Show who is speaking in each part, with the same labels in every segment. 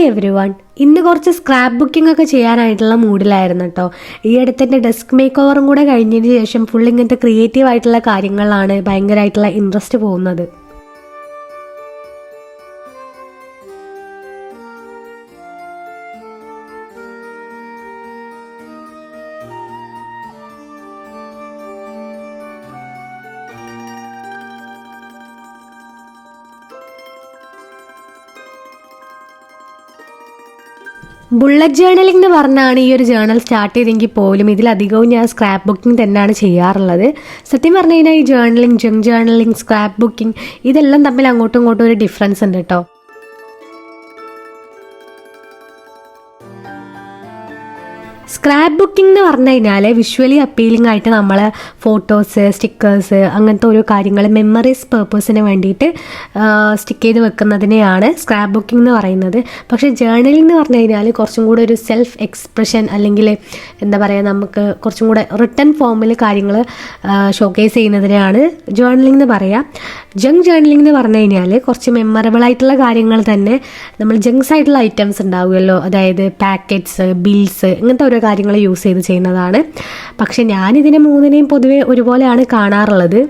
Speaker 1: Hi every one. ഇന്ന് കുറച്ച് scrap booking ഒക്കെ ചെയ്യാനായിട്ടുള്ള മൂഡിലായിരുന്നു കേട്ടോ. ഈ അടുത്തെൻ്റെ ഡെസ്ക് മേക്ക് ഓവറും കൂടെ കഴിഞ്ഞതിന് ശേഷം ഫുൾ ഇങ്ങനത്തെ ക്രിയേറ്റീവ് ആയിട്ടുള്ള കാര്യങ്ങളിലാണ് ഭയങ്കരമായിട്ടുള്ള ഇൻട്രസ്റ്റ് പോകുന്നത്. ബുള്ളറ്റ് ജേർണലിംഗ് എന്ന് പറഞ്ഞാണ് ഈ ഒരു ജേർണൽ സ്റ്റാർട്ട് ചെയ്തെങ്കിൽ പോലും ഇതിലധികവും ഞാൻ സ്ക്രാപ്പ് ബുക്കിംഗ് തന്നെയാണ് ചെയ്യാറുള്ളത്. സത്യം പറഞ്ഞു കഴിഞ്ഞാൽ ഈ journaling, junk journaling, scrap booking ഇതെല്ലാം തമ്മിൽ അങ്ങോട്ടും ഇങ്ങോട്ടും ഒരു ഡിഫറൻസ് ഉണ്ട് കേട്ടോ. സ്ക്രാപ്പ് ബുക്കിംഗ് എന്ന് പറഞ്ഞു കഴിഞ്ഞാൽ വിഷ്വലി അപ്പീലിംഗ് ആയിട്ട് നമ്മൾ ഫോട്ടോസ്, സ്റ്റിക്കേഴ്സ് അങ്ങനത്തെ ഓരോ കാര്യങ്ങൾ മെമ്മറീസ് പേർപ്പസിന് വേണ്ടിയിട്ട് സ്റ്റിക്ക് ചെയ്ത് വെക്കുന്നതിനെയാണ് സ്ക്രാപ്പ് ബുക്കിംഗ് എന്ന് പറയുന്നത്. പക്ഷേ ജേർണലിംഗ് എന്ന് പറഞ്ഞു കഴിഞ്ഞാൽ കുറച്ചും കൂടെ ഒരു സെൽഫ് എക്സ്പ്രഷൻ, അല്ലെങ്കിൽ എന്താ പറയുക, നമുക്ക് കുറച്ചും കൂടെ റിട്ടൺ ഫോമിൽ കാര്യങ്ങൾ ഷോക്കേസ് ചെയ്യുന്നതിനെയാണ് ജേർണലിംഗ് എന്ന് പറയുക. ജങ്ക് ജേർണലിംഗ് എന്ന് പറഞ്ഞു കഴിഞ്ഞാൽ കുറച്ച് മെമ്മറബിൾ ആയിട്ടുള്ള കാര്യങ്ങൾ തന്നെ, നമ്മൾ ജങ്ക്സ് ആയിട്ടുള്ള ഐറ്റംസ് ഉണ്ടാവുമല്ലോ, അതായത് പാക്കറ്റ്സ്, ബിൽസ്, ഇങ്ങനത്തെ ഓരോ കാര്യങ്ങൾ യൂസ് ചെയ്ത് ചെയ്യുന്നതാണ്. പക്ഷെ ഞാനിതിനെ മൂന്നിനെയും പൊതുവെ ഒരുപോലെയാണ് കാണാറുള്ളത്.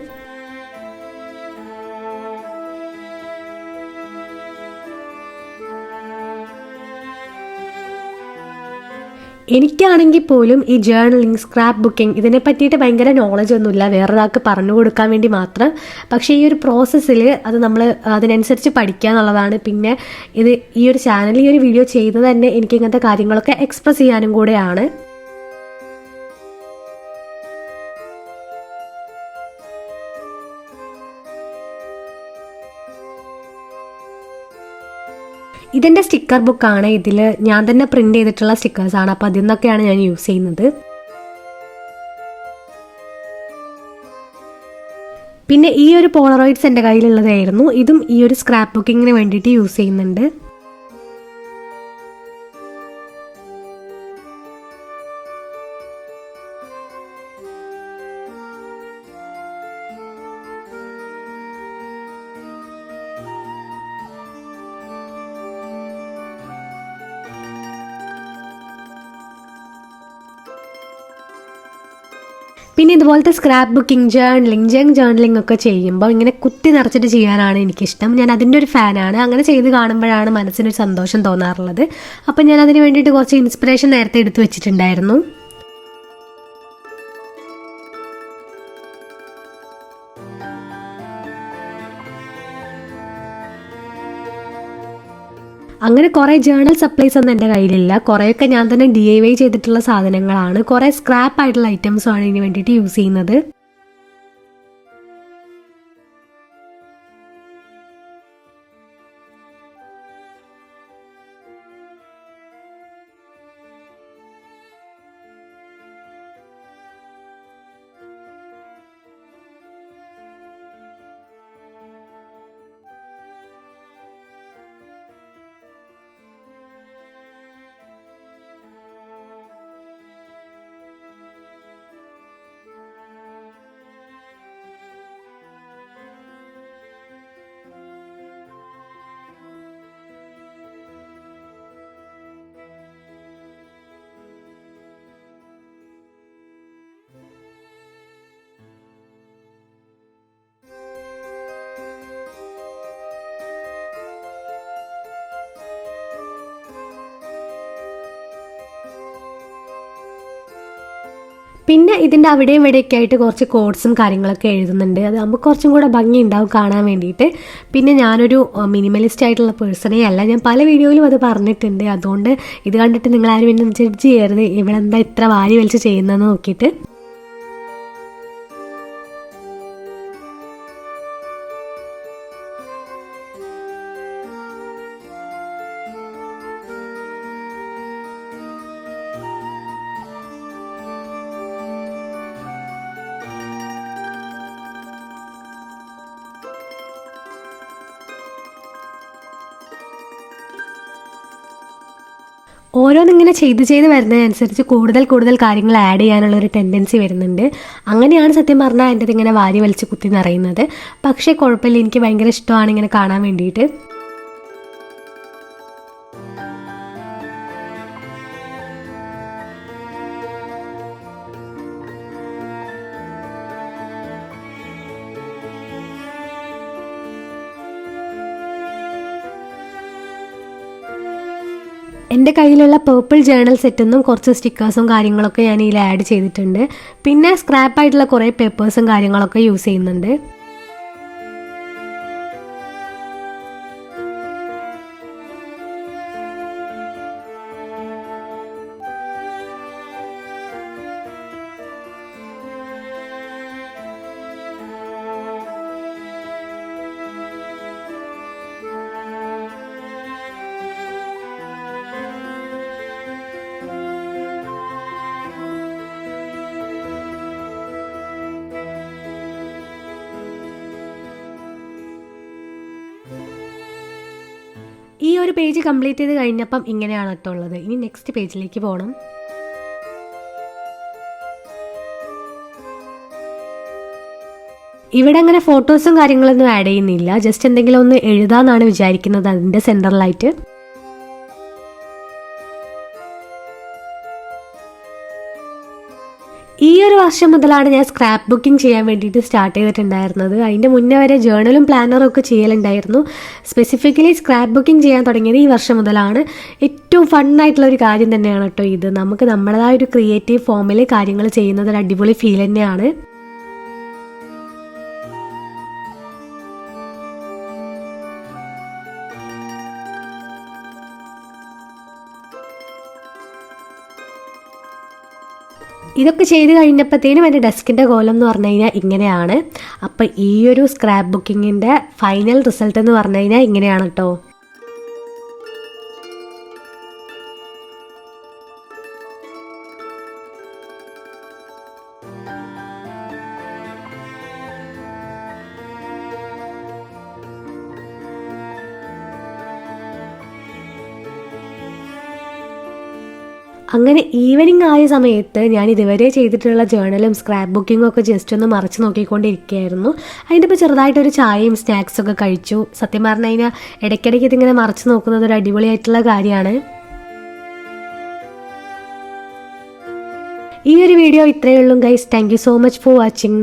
Speaker 1: എനിക്കാണെങ്കിൽ പോലും ഈ ജേർണലിംഗ്, സ്ക്രാപ്പ് ബുക്കിംഗ് ഇതിനെ പറ്റിയിട്ട് ഭയങ്കര നോളജ് ഒന്നുമില്ല, വേറൊരാൾക്ക് പറഞ്ഞു കൊടുക്കാൻ വേണ്ടി മാത്രം. പക്ഷേ ഈ ഒരു പ്രോസസ്സിൽ അത് നമ്മൾ അതിനനുസരിച്ച് പഠിക്കുക എന്നുള്ളതാണ്. പിന്നെ ഈ ഒരു ചാനൽ, ഈ ഒരു വീഡിയോ ചെയ്തത് തന്നെ എനിക്ക് ഇങ്ങനത്തെ കാര്യങ്ങളൊക്കെ എക്സ്പ്രസ് ചെയ്യാനും കൂടെയാണ്. ഇതെൻ്റെ സ്റ്റിക്കർ ബുക്കാണ്. ഇതിൽ ഞാൻ തന്നെ പ്രിൻ്റ് ചെയ്തിട്ടുള്ള സ്റ്റിക്കേഴ്സാണ്. അപ്പോൾ അതിൽ നിന്നൊക്കെയാണ് ഞാൻ യൂസ് ചെയ്യുന്നത്. പിന്നെ ഈ ഒരു പോളറോയിഡ്സ് എൻ്റെ കയ്യിലുള്ളതായിരുന്നു. ഇതും ഈ ഒരു സ്ക്രാപ്പ് ബുക്കിങ്ങിന് വേണ്ടിയിട്ട് യൂസ് ചെയ്യുന്നുണ്ട്. പിന്നെ ഇതുപോലത്തെ scrap booking, journaling, junk journaling ഒക്കെ ചെയ്യുമ്പോൾ ഇങ്ങനെ കുത്തി നിറച്ചിട്ട് ചെയ്യാനാണ് എനിക്കിഷ്ടം. ഞാൻ അതിൻ്റെ ഒരു ഫാനാണ്. അങ്ങനെ ചെയ്ത് കാണുമ്പോഴാണ് മനസ്സിനൊരു സന്തോഷം തോന്നാറുള്ളത്. അപ്പം ഞാൻ അതിന് വേണ്ടിയിട്ട് കുറച്ച് ഇൻസ്പിറേഷൻ നേരത്തെ എടുത്തു വെച്ചിട്ടുണ്ടായിരുന്നു. അങ്ങനെ കുറേ ജേർണൽ സപ്ലൈസ് ഒന്നും എൻ്റെ കയ്യിലില്ല. കുറേയൊക്കെ ഞാൻ തന്നെ DIY ചെയ്തിട്ടുള്ള സാധനങ്ങളാണ്. കുറേ സ്ക്രാപ്പ് ആയിട്ടുള്ള ഐറ്റംസുമാണ് ഇതിന് വേണ്ടിയിട്ട് യൂസ് ചെയ്യുന്നത്. പിന്നെ ഇതിൻ്റെ അവിടെയും ഇവിടെയൊക്കെ ആയിട്ട് കുറച്ച് കോഡ്സും കാര്യങ്ങളൊക്കെ എഴുതുന്നുണ്ട്. അത് നമുക്ക് കുറച്ചും കൂടെ ഭംഗി ഉണ്ടാവും കാണാൻ വേണ്ടിയിട്ട്. പിന്നെ ഞാനൊരു മിനിമലിസ്റ്റ് ആയിട്ടുള്ള പേഴ്സണേ അല്ല. ഞാൻ പല വീഡിയോയിലും അത് പറഞ്ഞിട്ടുണ്ട്. അതുകൊണ്ട് ഇത് കണ്ടിട്ട് നിങ്ങളാരും എന്നെ ജഡ്ജ് ചെയ്യരുത്, ഇവിടെ എന്താ ഇത്ര വാരി വലിച്ച് ചെയ്യുന്നതെന്ന് നോക്കിയിട്ട്. ഓരോന്നിങ്ങനെ ചെയ്ത് വരുന്നതിനനുസരിച്ച് കൂടുതൽ കാര്യങ്ങൾ ആഡ് ചെയ്യാനുള്ളൊരു ടെൻഡൻസി വരുന്നുണ്ട്. അങ്ങനെയാണ് സത്യം പറഞ്ഞാൽ എൻ്റെ ഇതിങ്ങനെ വാരി വലിച്ച് കുത്തി നിറയുന്നത്. പക്ഷേ കുഴപ്പമില്ല, എനിക്ക് ഭയങ്കര ഇഷ്ടമാണ് ഇങ്ങനെ കാണാൻ വേണ്ടിയിട്ട്. എൻ്റെ കയ്യിലുള്ള പേർപ്പിൾ ജേണൽ സെറ്റിൽ നിന്നും കുറച്ച് സ്റ്റിക്കേഴ്സും കാര്യങ്ങളൊക്കെ ഞാൻ ഇതിൽ ആഡ് ചെയ്തിട്ടുണ്ട്. പിന്നെ സ്ക്രാപ്പായിട്ടുള്ള കുറേ പേപ്പേഴ്സും കാര്യങ്ങളൊക്കെ യൂസ് ചെയ്യുന്നുണ്ട്. ഈ ഒരു പേജ് കംപ്ലീറ്റ് ചെയ്ത് കഴിഞ്ഞപ്പം ഇങ്ങനെയാണ് കേട്ടോ ഉള്ളത്. ഇനി നെക്സ്റ്റ് പേജിലേക്ക് പോകണം. ഇവിടെ അങ്ങനെ ഫോട്ടോസും കാര്യങ്ങളൊന്നും ആഡ് ചെയ്യുന്നില്ല. ജസ്റ്റ് എന്തെങ്കിലും ഒന്ന് എഴുതാന്നാണ് വിചാരിക്കുന്നത് അതിൻ്റെ സെൻറ്ററിലായിട്ട്. ഈ ഒരു വർഷം മുതലാണ് ഞാൻ സ്ക്രാപ്പ് ബുക്കിംഗ് ചെയ്യാൻ വേണ്ടിയിട്ട് സ്റ്റാർട്ട് ചെയ്തിട്ടുണ്ടായിരുന്നത്. അതിൻ്റെ മുന്നേ വരെ ജേർണലും പ്ലാനറും ഒക്കെ ചെയ്യലുണ്ടായിരുന്നു. സ്പെസിഫിക്കലി സ്ക്രാപ്പ് ബുക്കിംഗ് ചെയ്യാൻ തുടങ്ങിയത് ഈ വർഷം മുതലാണ്. ഏറ്റവും ഫണ്ണായിട്ടുള്ള ഒരു കാര്യം തന്നെയാണ് കേട്ടോ ഇത്. നമുക്ക് നമ്മുടേതായ ഒരു ക്രിയേറ്റീവ് ഫോമിൽ കാര്യങ്ങൾ ചെയ്യുന്നത് ഒരു അടിപൊളി ഫീൽ തന്നെയാണ്. ഇതൊക്കെ ചെയ്ത് കഴിഞ്ഞപ്പോഴത്തേനും എൻ്റെ ഡെസ്കിൻ്റെ കോലം എന്ന് പറഞ്ഞു കഴിഞ്ഞാൽ ഇങ്ങനെയാണ്. അപ്പോൾ ഈ ഒരു സ്ക്രാപ്പ് ബുക്കിങ്ങിൻ്റെ ഫൈനൽ റിസൾട്ട് എന്ന് പറഞ്ഞു കഴിഞ്ഞാൽ ഇങ്ങനെയാണ് കേട്ടോ. അങ്ങനെ ഈവനിങ് ആയ സമയത്ത് ഞാൻ ഇതുവരെ ചെയ്തിട്ടുള്ള ജേർണലും സ്ക്രാപ്പ് ബുക്കിങ്ങും ഒക്കെ ജസ്റ്റ് ഒന്ന് മറച്ച് നോക്കിക്കൊണ്ടിരിക്കുകയായിരുന്നു. അതിൻ്റെ ഇപ്പോൾ ചെറുതായിട്ടൊരു ചായയും സ്നാക്സൊക്കെ കഴിച്ചു. സത്യം പറഞ്ഞു കഴിഞ്ഞാൽ ഇടയ്ക്കിടയ്ക്ക് ഇതിങ്ങനെ മറച്ച് നോക്കുന്നത് ഒരു അടിപൊളിയായിട്ടുള്ള കാര്യമാണ്. ഈ ഒരു വീഡിയോ ഇത്രയേ ഉള്ളൂ guys. Thank you so much for watching.